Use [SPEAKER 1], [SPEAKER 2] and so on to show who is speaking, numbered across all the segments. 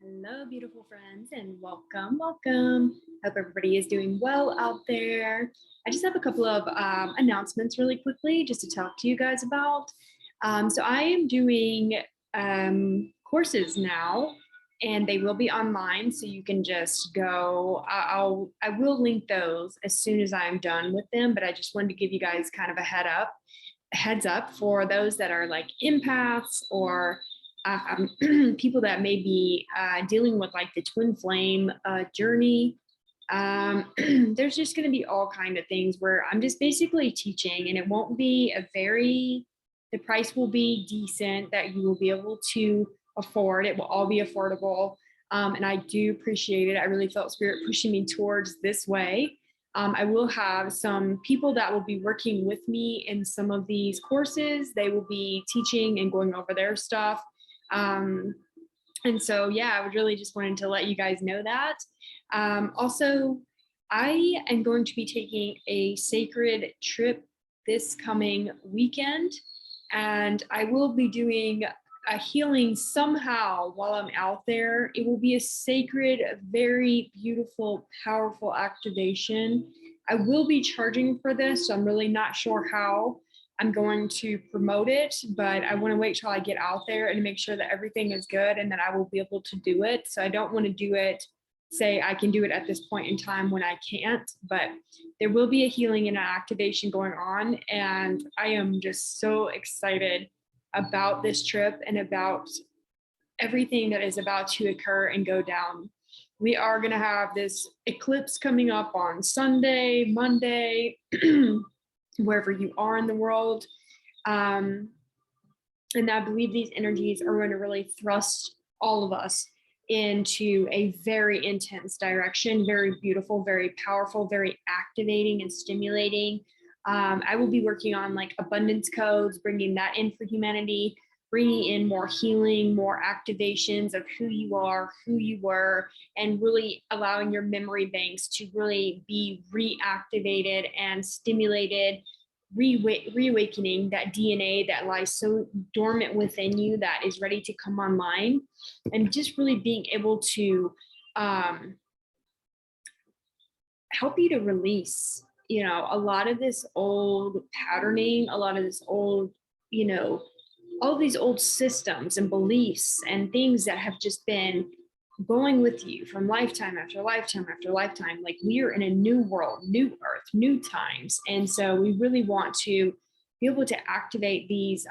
[SPEAKER 1] Hello, beautiful friends, and welcome. Hope everybody is doing well out there. I just have a couple of announcements really quickly just to talk to you guys about. So I am doing courses now, and they will be online, so you can just go. I will link those as soon as I'm done with them, but I just wanted to give you guys kind of a heads up for those that are like empaths or people that may be dealing with like the twin flame journey. There's just going to be all kind of things where I'm just basically teaching, and it won't be the price will be decent that you will be able to afford. It will all be affordable. And I do appreciate it. I really felt spirit pushing me towards this way. I will have some people that will be working with me in some of these courses. They will be teaching and going over their stuff. And so, yeah, I would really just wanted to let you guys know that. Also, I am going to be taking a sacred trip this coming weekend, and I will be doing a healing somehow while I'm out there. It will be a sacred, very beautiful, powerful activation. I will be charging for this, so I'm really not sure how I'm going to promote it, but I want to wait till I get out there and make sure that everything is good and that I will be able to do it. So I don't want to do it, say I can do it at this point in time when I can't, but there will be a healing and an activation going on. And I am just so excited about this trip and about everything that is about to occur and go down. We are going to have this eclipse coming up on Sunday, Monday, wherever you are in the world. And I believe these energies are going to really thrust all of us into a very intense direction, very beautiful, very powerful, very activating and stimulating. I will be working on like abundance codes, bringing that in for humanity, bringing in more healing, more activations of who you are, who you were, and really allowing your memory banks to really be reactivated and stimulated, reawakening that DNA that lies so dormant within you that is ready to come online, and just really being able to help you to release, a lot of this old patterning, a lot of this old, all these old systems and beliefs and things that have just been going with you from lifetime after lifetime after lifetime. Like, we are in a new world, new earth, new times. And so we really want to be able to activate these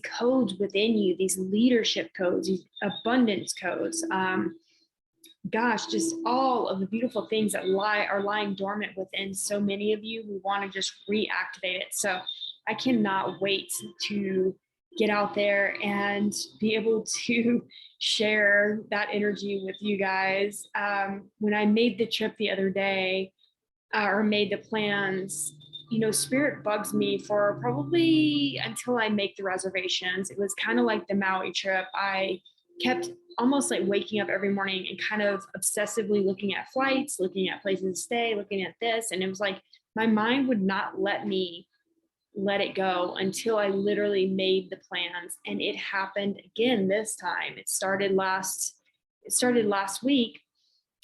[SPEAKER 1] codes within you, these leadership codes, these abundance codes. Just all of the beautiful things that are lying dormant within so many of you. We want to just reactivate it. So I cannot wait to get out there and be able to share that energy with you guys. When I made the trip the other day, or made the plans, spirit bugs me for probably until I make the reservations. It was kind of like the Maui trip. I kept almost like waking up every morning and kind of obsessively looking at flights, looking at places to stay, looking at this. And it was like my mind would not let me let it go until I literally made the plans. And it happened again this time. It started last week.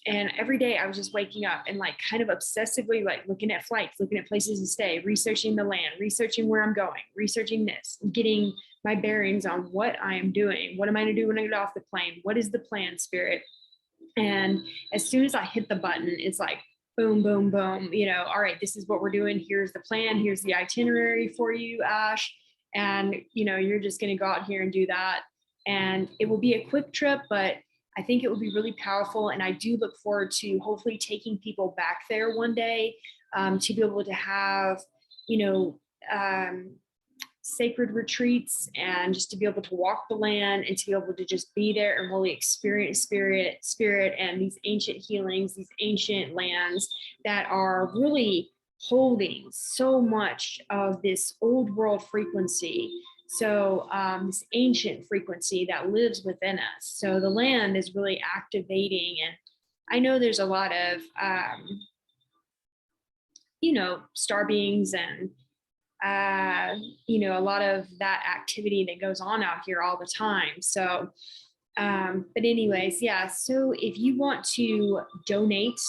[SPEAKER 1] And every day I was just waking up and like kind of obsessively like looking at flights, looking at places to stay, researching the land, researching where I'm going, researching this, getting my bearings on what I am doing. What am I going to do when I get off the plane? What is the plan, spirit? And as soon as I hit the button, it's like, boom, boom, boom, all right, this is what we're doing. Here's the plan. Here's the itinerary for you, Ash. And, you're just going to go out here and do that. And it will be a quick trip, but I think it will be really powerful. And I do look forward to hopefully taking people back there one day, to be able to have, sacred retreats, and just to be able to walk the land and to be able to just be there and really experience spirit and these ancient healings, these ancient lands that are really holding so much of this old world frequency. So this ancient frequency that lives within us. So the land is really activating. And I know there's a lot of, star beings and a lot of that activity that goes on out here all the time. So But anyways, yeah, so if you want to donate,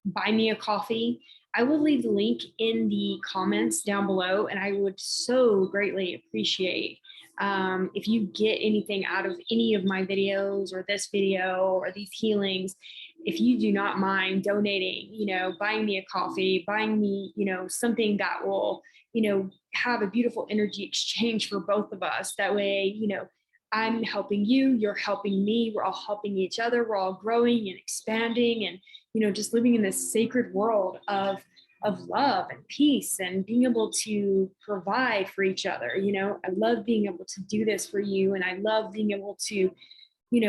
[SPEAKER 1] buy me a coffee, I will leave the link in the comments down below, and I would so greatly appreciate if you get anything out of any of my videos or this video or these healings. If you do not mind donating, buying me a coffee, buying me, something that will, have a beautiful energy exchange for both of us. That way, I'm helping you, you're helping me, we're all helping each other, we're all growing and expanding and just living in this sacred world of love and peace and being able to provide for each other. I love being able to do this for you, and I love being able to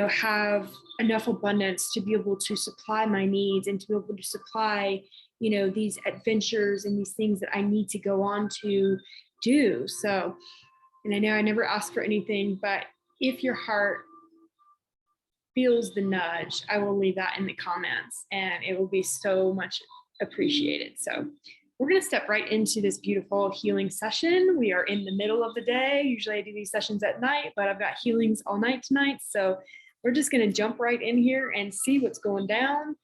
[SPEAKER 1] have enough abundance to be able to supply my needs and to be able to supply these adventures and these things that I need to go on to do. So, and I know I never asked for anything, but if your heart feels the nudge, I will leave that in the comments, and it will be so much appreciated. So we're going to step right into this beautiful healing session. We are in the middle of the day. Usually I do these sessions at night, but I've got healings all night tonight. So we're just going to jump right in here and see what's going down.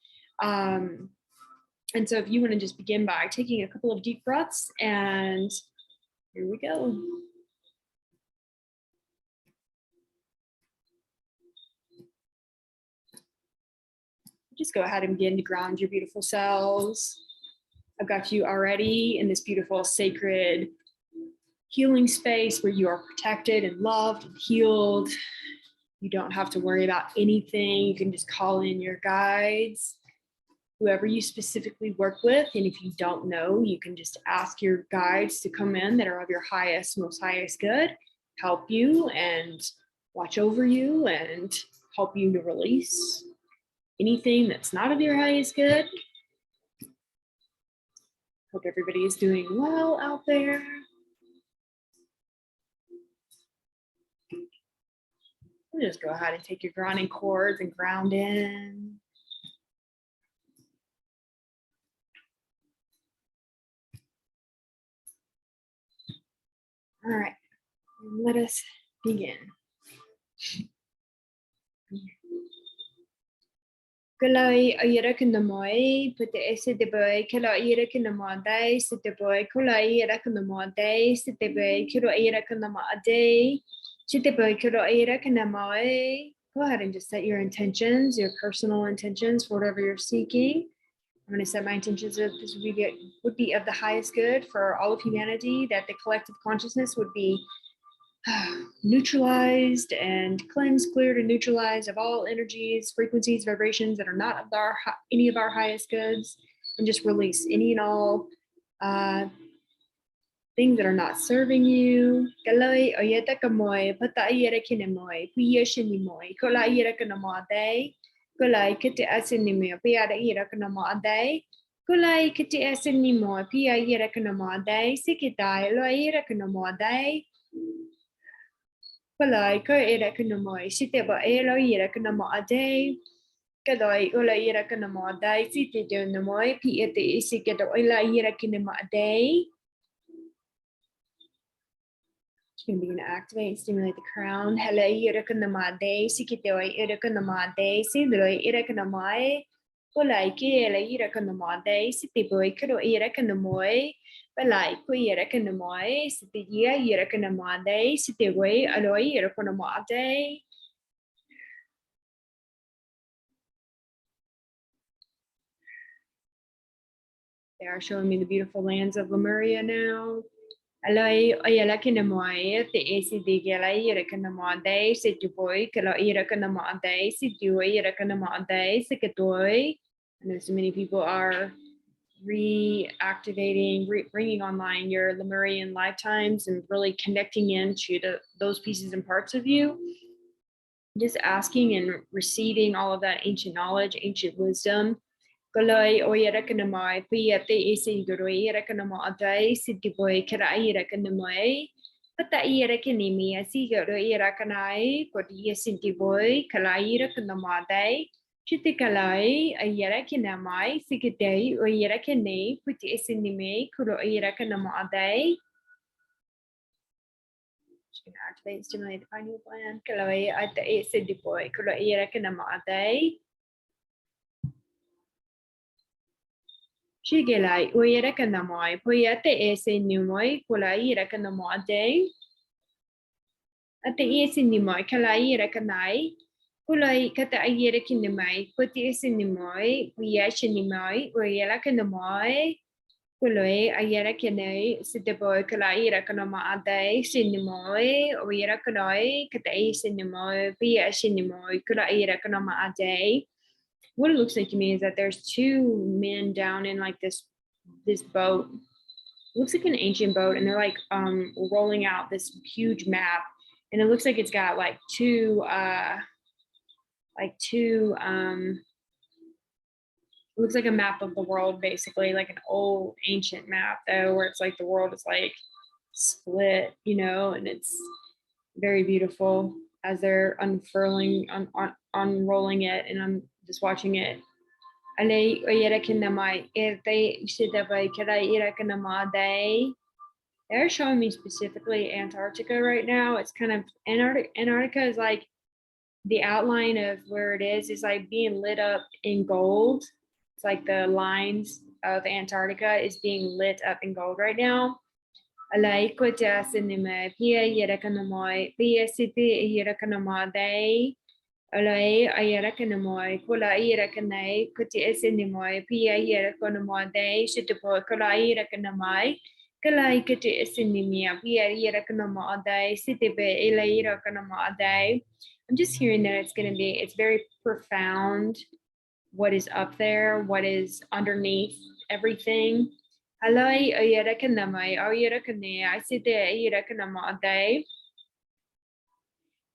[SPEAKER 1] And so if you want to just begin by taking a couple of deep breaths, and here we go. Just go ahead and begin to ground your beautiful selves. I've got you already in this beautiful sacred healing space where you are protected and loved and healed. You don't have to worry about anything. You can just call in your guides, whoever you specifically work with. And if you don't know, you can just ask your guides to come in that are of your highest, most highest good, help you and watch over you and help you to release anything that's not of your highest good. Hope everybody is doing well out there. Just go ahead and take your grounding cords and ground in. All right, let us begin. Kalai ayera kanamoi put the acid boy kala ayera kanamade sit the boy kula ayera kanamade sit the boy kilo ayera kanamade sit the boy kilo ayera kanamai. Go ahead and just set your intentions, your personal intentions for whatever you're seeking. I'm going to set my intentions of this would be of the highest good for all of humanity, that the collective consciousness would be neutralized and cleansed, cleared, and neutralized of all energies, frequencies, vibrations that are not of any of our highest goods, and just release any and all things that are not serving you. Kaloi oyeta kamoy pata ayera kinemoy piyeshinimoy kola ayera kanamade kolai kete asinimo pia ayera kanamade kolai kete asinimo pia ayera kanamade sikitai lo ayera kanamade. Kalai ko era kanamoi site ba elo era kanamade kalai ola era kanamade site do namoi piete isike do ola era kanamade. Going to begin to activate and stimulate the crown. Hello, era kanamade sikite era kanamade sidro era kanamai kolai ke era kanamade site boy kado era kanamoi. Balai ko era kanamoi site ya era kanamade site way aloi era kanamade. They are showing me the beautiful lands of Lemuria now. Aloi oyela kanamoi the AC de galai era kanamade site boy kalo era kanamade site way era kanamade sikatoi. I know so many people are reactivating, bringing online your Lemurian lifetimes and really connecting into those pieces and parts of you. Just asking and receiving all of that ancient knowledge, ancient wisdom. Kalai oyera kanamai piyate isi guroi kanamade sidiboy karai kanamai pata ira kanimi asi guroi kanai kodi sidiboy kalai kanamade. Chitikalai, ayera kinamai, sikidei, oyera kene, puti esinime, kuro oyera kanamade. can activate and stimulate the pineal gland. Kaloi at the acid boy. Kaloi yerakanamade. Shigelai uyerakanamoi. Poyate ese numoi. Kulai yerakanamade. At the acid numoi. Kalai yerakanai. Kulai kata ayerakinamai. Puti ese numoi. Uyashinimoi. Uyerakanamoi. Kuloi ayerakanai. Sideboy kalai yerakanamade. Sinimoi. Uyerakanoi. Kata asinimoi. Uyashinimoi. Kulai yerakanamade. What it looks like to me is that there's two men down in like this boat. It looks like an ancient boat, and they're like rolling out this huge map, and it looks like it's got like two it looks like a map of the world, basically like an old ancient map though, where it's like the world is like split, you know, and it's very beautiful as they're unfurling unrolling it, and I'm just watching it. They're showing me specifically Antarctica right now. It's kind of Antarctica is like the outline of where it is like being lit up in gold. It's like the lines of Antarctica is being lit up in gold right now. Alai kota sinema pia yerakanamoi pia city yerakanamade. Alai ayerakanamoi kula yerakanai kuti esinimoi pia yerakanamade shitupo kula yerakanamai kalai kuti esinimia pia yerakanamade sitibe ila yerakanamade. I'm just hearing that it's very profound what is up there, what is underneath everything. Alai ayerakanamai ayerakanai I site ayerakanamade.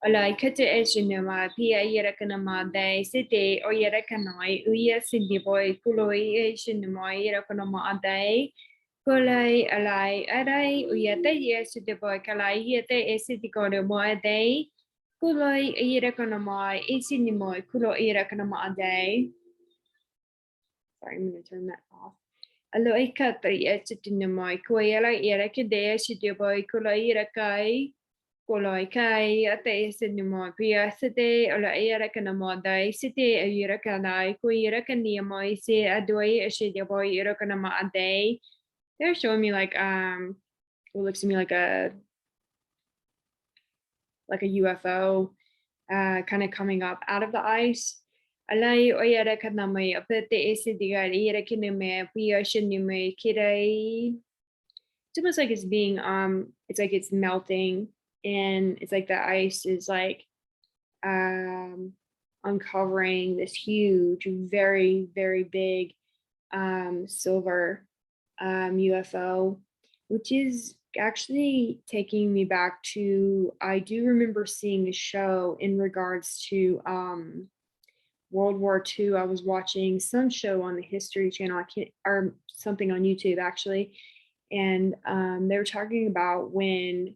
[SPEAKER 1] Alai kata eshinama pia yerakanamade site oyerakanai uya sindiboy kuloi eshinama yerakanamade. Kulai alai arai uyata yesidiboy kalai yete esidikonomoade. Kuloi yerakanamai esinimoy kulo yerakanamade. Sorry, I'm going to turn that off. Aloi kata yesitinamai kuela yerakade shidiboy kuloi yerakai. Koloi kai ate sinimo pia sete ola yerakanamade site yerakanai ko yerakaniamoi se adoi eshidiboy yerakanamade. They're showing me like what looks to me like a UFO kind of coming up out of the ice. Alai oyerakanamai apete esidigari yerakiname pia shinime kirei. It's almost like it's being it's like it's melting, and it's like the ice is like uncovering this huge, very, very big silver UFO, which is actually taking me back to, I do remember seeing a show in regards to World War II. I was watching some show on the History Channel, or something on YouTube actually, and they were talking about when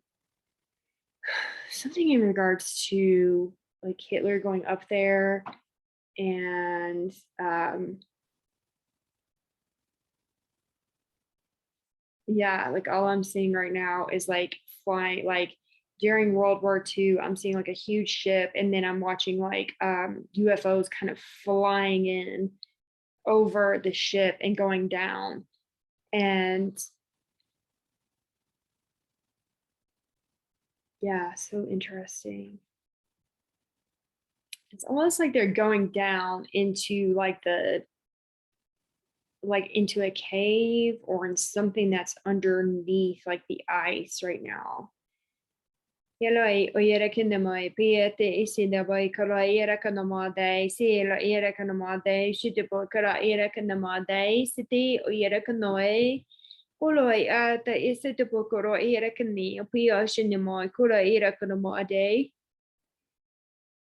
[SPEAKER 1] something in regards to like Hitler going up there, and yeah, like all I'm seeing right now is like flying, like during World War II, I'm seeing like a huge ship, and then I'm watching like UFOs kind of flying in over the ship and going down. And yeah, so interesting. It's almost like they're going down into like into a cave or in something that's underneath like the ice right now. Yeloi oyerakanamai piete isidabai kala yerakanamade sila yerakanamade shitibo kala yerakanamade siti oyerakanoi koloi ata isitibo koro yerakani pia shinimoi kula yerakanamade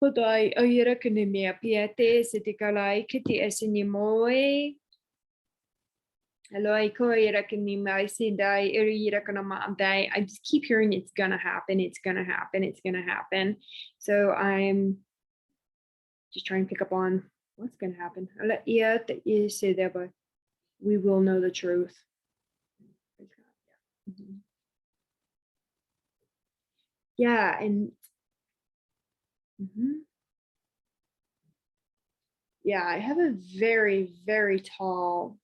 [SPEAKER 1] Podai oyerakanimia piete sitikalai kiti esinimoi I just keep hearing it's gonna happen, it's gonna happen, it's gonna happen. So I'm just trying to pick up on what's gonna happen. We will know the truth. Yeah, and yeah, I have a very, very tall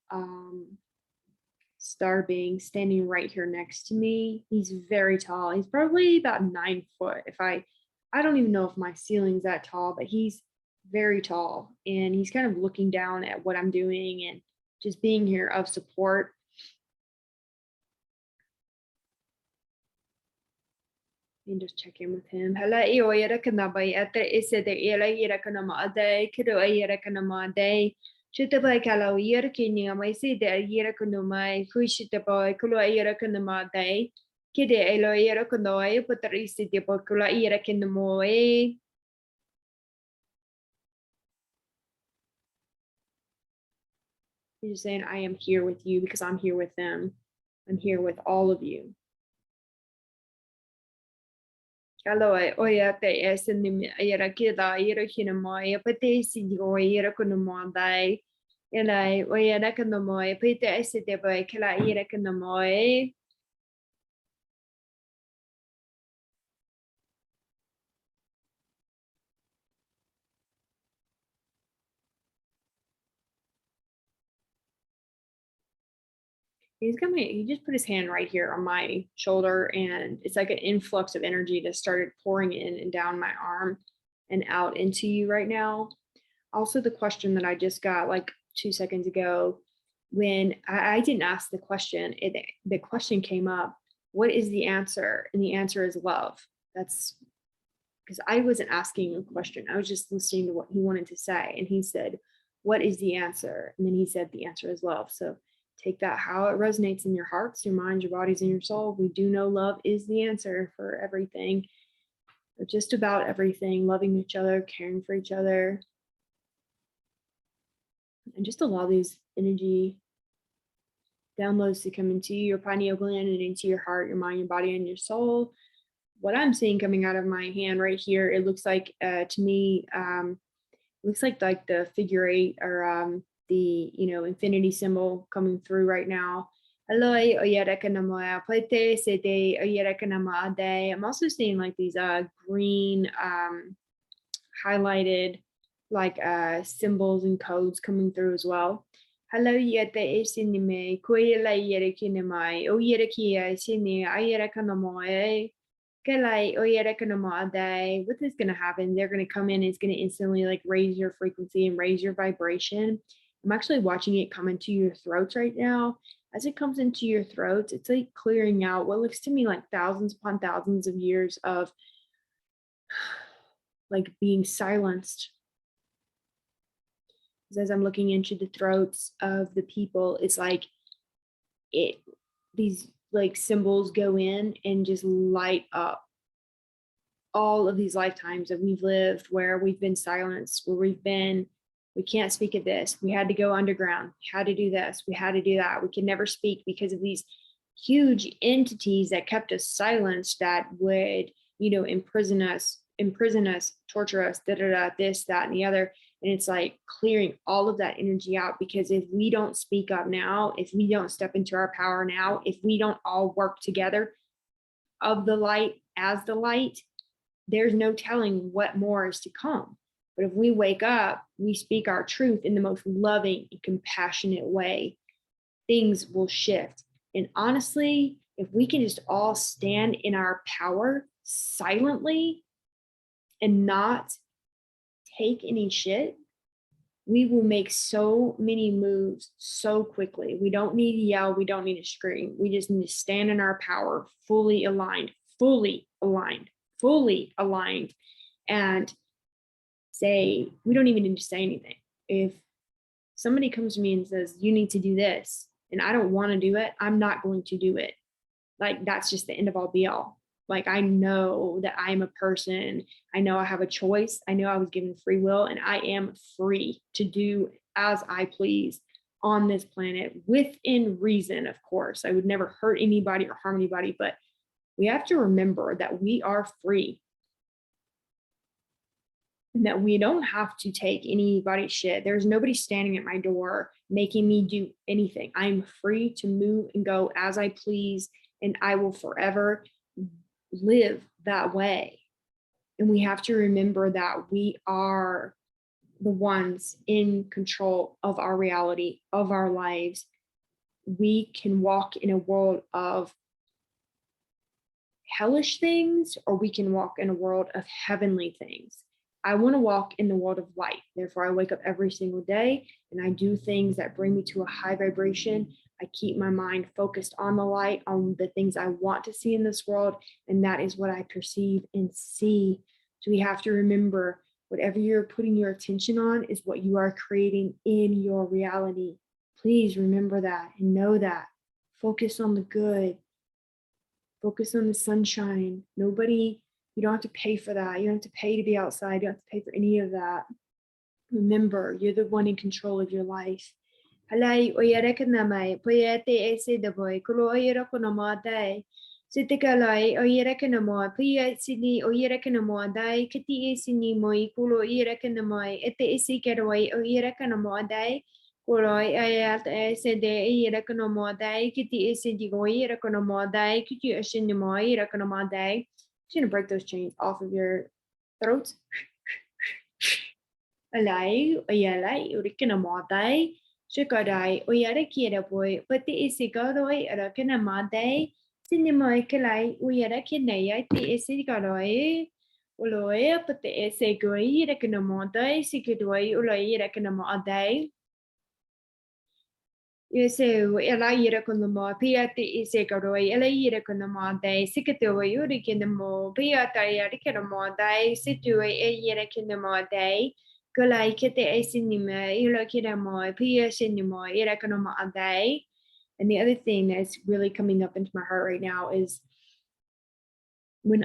[SPEAKER 1] star being standing right here next to me. He's very tall. He's probably about 9 foot. I don't even know if my ceiling's that tall, but he's very tall, and he's kind of looking down at what I'm doing and just being here of support. And just check in with him. Hala iyo yara kana bai ate ise de ela yara kana ma ade kido yara kana ma de chite bai kala yara kini mai se de yara kana mai kuishite bai kulo yara kana ma de kide elo yara kana ai putri se de bai kulo yara kana mo e. He's just saying, I am here with you because I'm here with them. I'm here with all of you. Allora, oia te e sini ira kida ira kina mai pate si o ira kuno mai ela oia na kana mai pate e se te bai kala ira kana mai. He just put his hand right here on my shoulder, and it's like an influx of energy that started pouring in and down my arm and out into you right now. Also, the question that I just got like 2 seconds ago, when I didn't ask the question, the question came up, what is the answer? And the answer is love. That's because I wasn't asking a question. I was just listening to what he wanted to say. And he said, what is the answer? And then he said, the answer is love. So take that how it resonates in your hearts, your minds, your bodies, and your soul. We do know love is the answer for everything, or just about everything, loving each other, caring for each other. And just allow these energy downloads to come into your pineal gland and into your heart, your mind, your body, and your soul. What I'm seeing coming out of my hand right here, it looks like to me, looks like the figure 8 or the infinity symbol coming through right now. I'm also seeing like these green highlighted like symbols and codes coming through as well. Hello, yete esinime, koyela yere kinemai, o yere kia sini, ayere kanamoe, kelai, o yere kanamade. What is going to happen? They're going to come in, it's going to instantly like raise your frequency and raise your vibration. I'm actually watching it come into your throats right now. As it comes into your throats, it's like clearing out what looks to me like thousands upon thousands of years of like being silenced. As I'm looking into the throats of the people, it's like these like symbols go in and just light up all of these lifetimes that we've lived where we've been silenced, where we can't speak of this, we had to go underground, we had to do this, we had to do that, we could never speak because of these huge entities that kept us silenced, that would imprison us, torture us, this, that, and the other. And it's like clearing all of that energy out, because if we don't speak up now, if we don't step into our power now, if we don't all work together of the light as the light, there's no telling what more is to come. But if we wake up, we speak our truth in the most loving and compassionate way, things will shift. And honestly, if we can just all stand in our power silently and not take any shit, we will make so many moves so quickly. We don't need to yell, we don't need to scream. We just need to stand in our power, fully aligned, and say, we don't even need to say anything. If somebody comes to me and says, you need to do this, and I don't want to do it, I'm not going to do it. Like, that's just the end of all be all. Like, I know that I'm a person. I know I have a choice. I know I was given free will, and I am free to do as I please on this planet within reason, of course. I would never hurt anybody or harm anybody, but we have to remember that we are free and that we don't have to take anybody's shit. There's nobody standing at my door making me do anything. I'm free to move and go as I please, and I will forever live that way. And we have to remember that we are the ones in control of our reality, of our lives. We can walk in a world of hellish things, or we can walk in a world of heavenly things. I want to walk in the world of light. Therefore, I wake up every single day and I do things that bring me to a high vibration. I keep my mind focused on the light, on the things I want to see in this world. And that is what I perceive and see. So we have to remember, whatever you're putting your attention on is what you are creating in your reality. Please remember that and know that. Focus on the good. Focus on the sunshine. Nobody, you don't have to pay for that. You don't have to pay to be outside. You don't have to pay for any of that. Remember, you're the one in control of your life. Halai oyara kanamai, poyate ese the boy, kulo oyara konoma dai. Sitikalai oyara kanamo, poyat sini oyara kanamo dai, kati esini moi, kulo oyara kanamai, ete esi karawai oyara kanamo dai. Kuroi ayat sede irakonomodai, kiti isidigoi irakonomodai, kiti ashinimoi irakonomodai. Just gonna break those chains off of your throat. Alai, oyalai, urikonomodai, shikadai, oyara boy, pati isigodoi irakonomodai, sinimoi kalai, oyara kinaya, ti isigodoi. Uloi, pati isigoi irakonomodai, sikidoi, uloi irakonomodai. So ela ira con the mo piate isegaroi ela ira con the mo dai sikatoi uri kin the mo piata ira kin the mo dai situe e ira kin the mo dai kulai kite e sinima ira kin the mo pia sinimo ira con the mo dai. And the other thing that's really coming up into my heart right now is when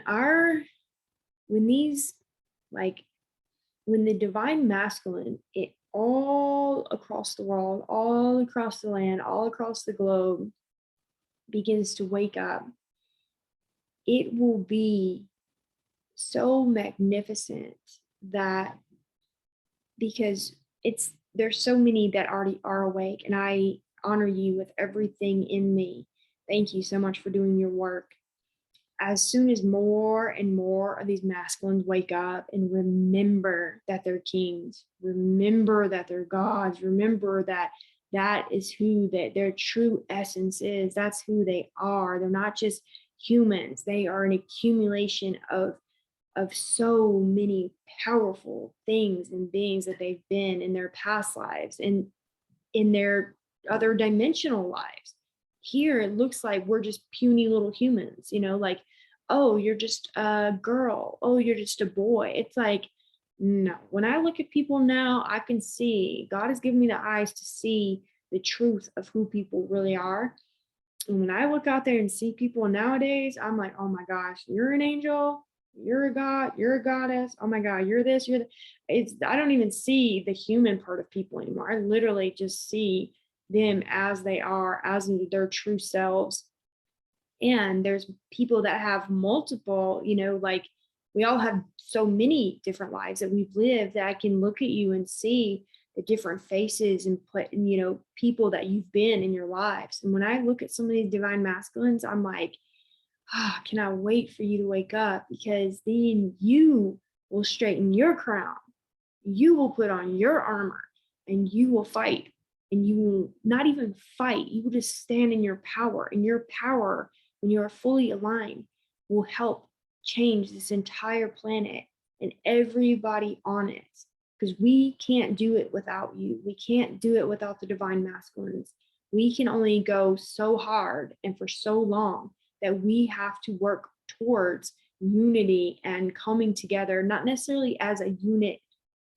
[SPEAKER 1] the divine masculine, it all across the world, all across the land, all across the globe begins to wake up, it will be so magnificent that, because there's so many that already are awake, and I honor you with everything in me. Thank you so much for doing your work. As soon as more and more of these masculines wake up and remember that they're kings, remember that they're gods, remember that that is who their true essence is, that's who they are. They're not just humans. They are an accumulation of so many powerful things and beings that they've been in their past lives and in their other dimensional lives. Here it looks like we're just puny little humans, like, oh, you're just a girl, oh, you're just a boy. It's like, no, when I look at people now, I can see, God has given me the eyes to see the truth of who people really are. And when I look out there and see people nowadays, I'm like, oh my gosh, you're an angel, you're a god, you're a goddess, oh my god, you're this, you're I don't even see the human part of people anymore. I literally just see them as they are, as their true selves. And there's people that have multiple, like we all have so many different lives that we've lived, that I can look at you and see the different faces and people that you've been in your lives. And when I look at some of these divine masculines, I'm like, can I wait for you to wake up, because then you will straighten your crown, you will put on your armor, and you will fight. And you will not even fight, you will just stand in your power. And your power, when you are fully aligned, will help change this entire planet and everybody on it. Because we can't do it without you. We can't do it without the divine masculines. We can only go so hard and for so long that we have to work towards unity and coming together, not necessarily as a unit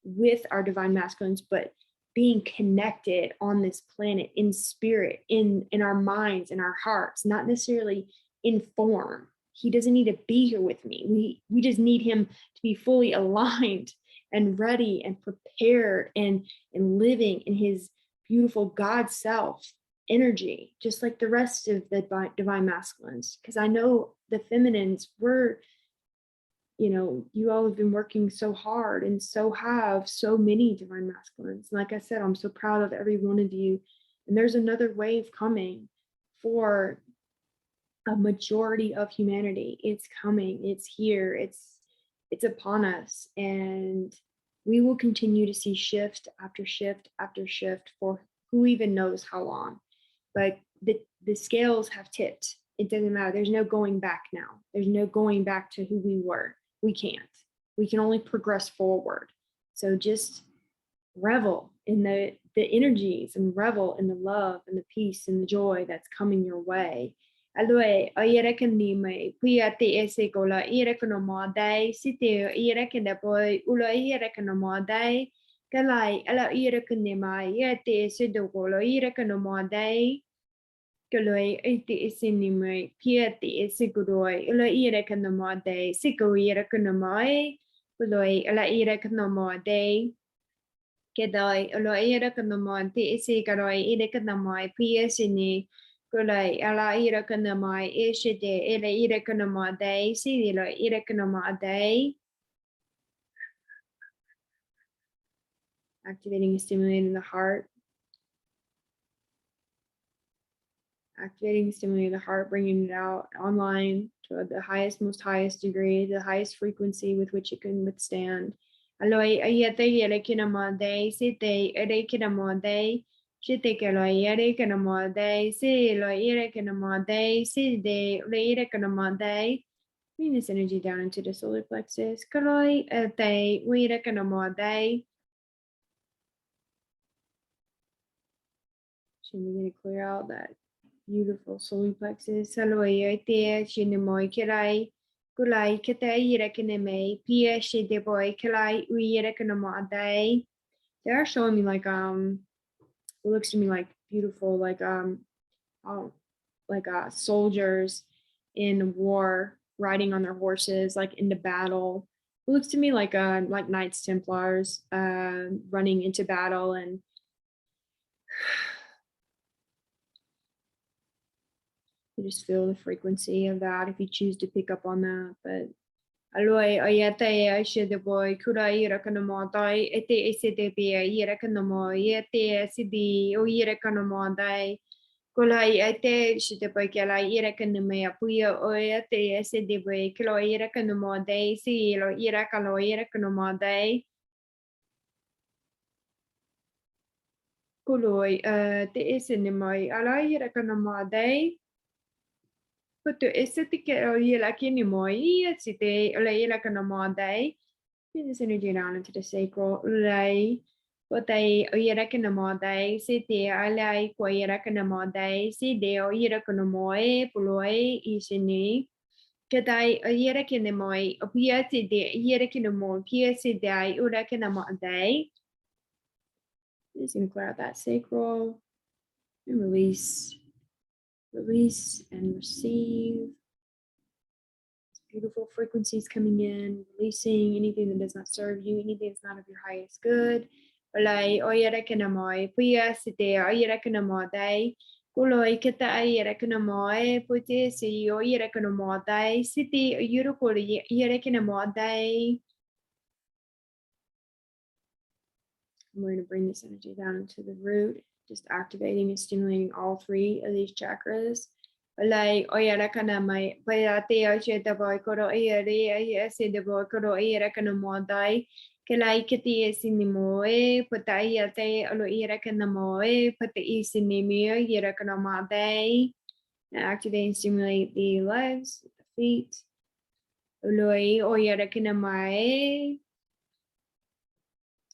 [SPEAKER 1] with our divine masculines, but being connected on this planet in spirit, in our minds, in our hearts, not necessarily in form. He doesn't need to be here with me. We just need him to be fully aligned and ready and prepared and living in his beautiful God self energy, just like the rest of the divine masculines. Because I know the feminines, you all have been working so hard, and so have so many divine masculines. And like I said, I'm so proud of every one of you. And there's another wave coming for a majority of humanity. It's coming, it's here, it's upon us, and we will continue to see shift after shift after shift for who even knows how long. But the scales have tipped. It doesn't matter. There's no going back now. There's no going back to who we were. We can't. We can only progress forward. So just revel in the energies and revel in the love and the peace and the joy that's coming your way. Allora, ayarakanni mai puyate esekola irakonomodai siteo irakanda boy ulo irakonomodai kalai ala irakanni mai yate sedokola irakonomodai kaloi ite isini mai piate esekodoi ulo irakonomodai siko irakonomai kuloi ala irakonomodai kedai ulo irakonomodai esekaroi irakonomai piasini Kulai ala irakanamai ishide ila irakanamade sidila irakanamade. Activating and stimulating the heart. Activating and stimulating the heart, bringing it out online to the highest, most highest degree, the highest frequency with which it can withstand. Aloi ayate irakanamade site irakanamade. Shite kaloi yare kanamade, si lo ire kanamade, si de leire kanamade. Bring this energy down into the solar plexus. Kaloi te uire kanamade. Should begin to clear out that beautiful solar plexus. Saloi te shinamoi kirai. Kulai kete ire kaname, pia shite boy kalai uire kanamade. They're showing me like it looks to me like beautiful, like soldiers in war riding on their horses, like into battle. It looks to me like Knights Templars running into battle, and you just feel the frequency of that if you choose to pick up on that. But Aloi ayate aishede boy kura ira kanamodai ete esede be ira kanamo yete sidi o ira kanamodai kulai ate shide boy kala ira kaname apuya o ete esede boy kilo ira kanamodai si lo ira kalo ira kanamodai kuloi te esene mai ala ira kanamodai Puto estetica yela kini moi site ola kanamade. Bring this energy down into the sacral ulai. Potai oyera kanamade site alai koyera kanamade side oyera kanamoe puloi isini. Kadai oyera kanamoi opia side oyera kanamo pia side ura kanamade. Just gonna clear out that sacral and release. Release and receive. Beautiful frequencies coming in, releasing anything that does not serve you, anything that's not of your highest good. Olai oyera kanamoi, puya site oyera kanamodai, kuloi kata oyera kanamoi, pute si oyera kanamodai, site oyurukuri oyera kanamodai. I'm going to bring this energy down into the root, just activating and stimulating all three of these chakras. Olai oyera kanamai, payate osheta boy koro oyere ayase boy koro oyera kanamodai, kelai kati esinimoe, patayate olo oyera kanamoe, pata isinimi oyera kanamodai. Now activate and stimulate the legs, the feet. Oloi oyera kanamai.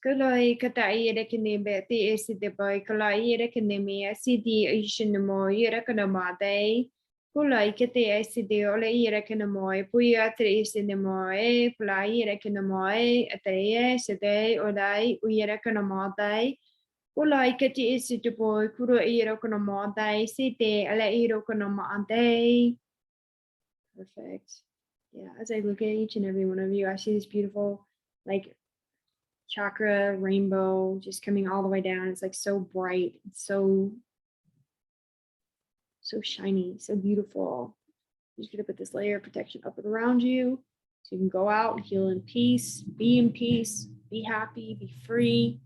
[SPEAKER 1] Kalai katai rekene beti eside boy kalai rekene me asidi ishinamo yerakanamade kulai kete eside ole yerakanamoy puya tre isinamoy plai rekanamoy atre sede olai uyerakanamade kulai kete eside boy kuro yerakanamade site ala yerakanamade. Perfect. Yeah, as I look at each and every one of you, I see this beautiful like chakra rainbow just coming all the way down. It's like so bright, it's so shiny, so beautiful. You're just gonna put this layer of protection up and around you so you can go out and heal in peace, be happy, be free.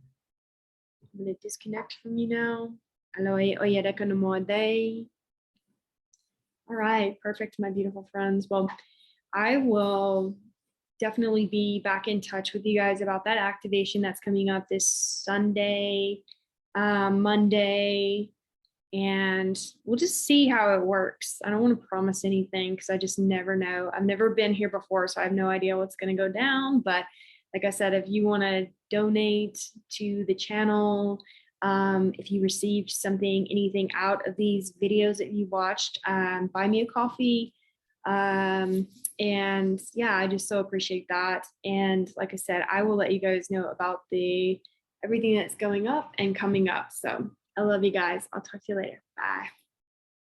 [SPEAKER 1] I'm gonna disconnect from you now. Aloe oyera kanamode. All right, perfect, my beautiful friends. Well, I will definitely be back in touch with you guys about that activation that's coming up this Sunday, Monday, and we'll just see how it works. I don't want to promise anything because I just never know. I've never been here before, so I have no idea what's going to go down. But like I said, if you want to donate to the channel, if you received something, anything out of these videos that you watched, buy me a coffee. And yeah, I just so appreciate that. And like I said, I will let you guys know about the everything that's going up and coming up. So I love you guys. I'll talk to you later. Bye.